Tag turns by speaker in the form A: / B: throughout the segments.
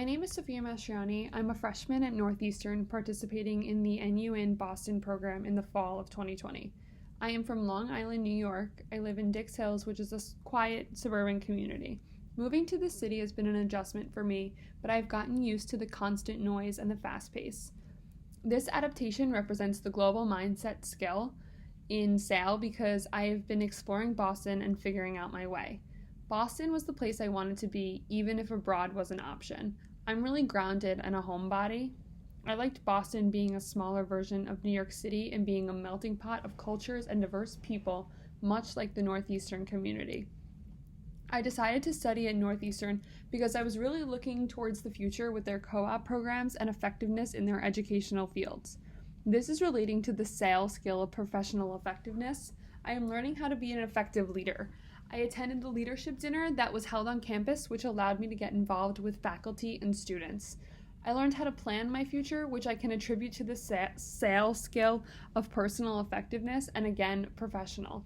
A: My name is Sophia Mastroianni. I'm a freshman at Northeastern participating in the NUN Boston program in the fall of 2020. I am from Long Island, New York. I live in Dix Hills, which is a quiet suburban community. Moving to the city has been an adjustment for me, but I've gotten used to the constant noise and the fast pace. This adaptation represents the global mindset skill in SAIL because I have been exploring Boston and figuring out my way. Boston was the place I wanted to be, even if abroad was an option. I'm really grounded and a homebody. I liked Boston being a smaller version of New York City and being a melting pot of cultures and diverse people, much like the Northeastern community. I decided to study at Northeastern because I was really looking towards the future with their co-op programs and effectiveness in their educational fields. This is relating to the SAIL skill of professional effectiveness. I am learning how to be an effective leader. I attended the leadership dinner that was held on campus, which allowed me to get involved with faculty and students. I learned how to plan my future, which I can attribute to the SAIL skill of personal effectiveness and, again, professional.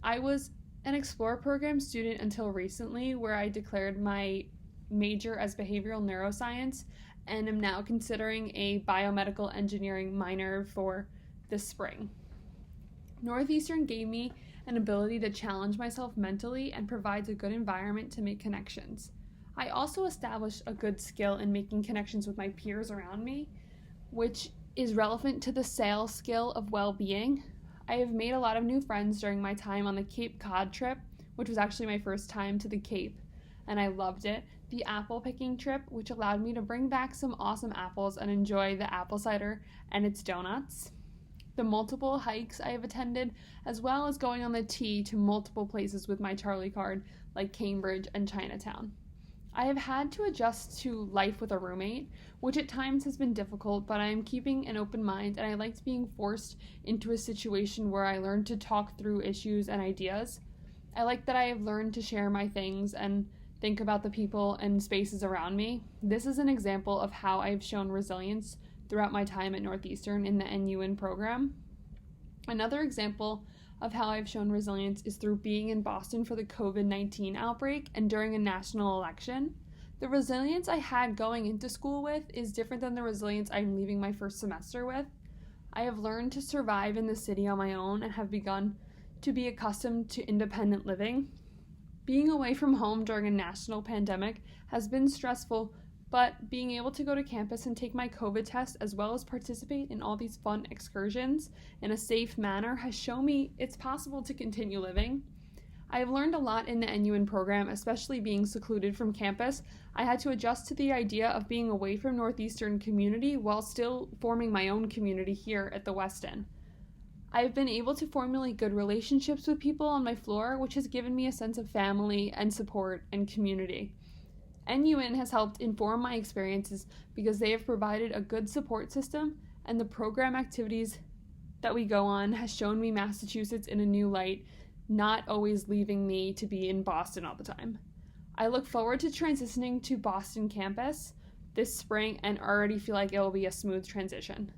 A: I was an Explore program student until recently, where I declared my major as behavioral neuroscience and am now considering a biomedical engineering minor for this spring. Northeastern gave me an ability to challenge myself mentally and provides a good environment to make connections. I also established a good skill in making connections with my peers around me, which is relevant to the SAIL skill of well-being. I have made a lot of new friends during my time on the Cape Cod trip, which was actually my first time to the Cape, and I loved it. The apple picking trip, which allowed me to bring back some awesome apples and enjoy the apple cider and its donuts. The multiple hikes I have attended, as well as going on the T to multiple places with my Charlie card, like Cambridge and Chinatown. I have had to adjust to life with a roommate, which at times has been difficult, but I am keeping an open mind, and I liked being forced into a situation where I learned to talk through issues and ideas. I like that I have learned to share my things and think about the people and spaces around me. This is an example of how I've shown resilience throughout my time at Northeastern in the NUN program. Another example of how I've shown resilience is through being in Boston for the COVID-19 outbreak and during a national election. The resilience I had going into school with is different than the resilience I'm leaving my first semester with. I have learned to survive in the city on my own and have begun to be accustomed to independent living. Being away from home during a national pandemic has been stressful, but being able to go to campus and take my COVID test as well as participate in all these fun excursions in a safe manner has shown me it's possible to continue living. I have learned a lot in the NUN program, especially being secluded from campus. I had to adjust to the idea of being away from Northeastern community while still forming my own community here at the West End. I have been able to formulate good relationships with people on my floor, which has given me a sense of family and support and community. NUN has helped inform my experiences because they have provided a good support system, and the program activities that we go on has shown me Massachusetts in a new light, not always leaving me to be in Boston all the time. I look forward to transitioning to Boston campus this spring and already feel like it will be a smooth transition.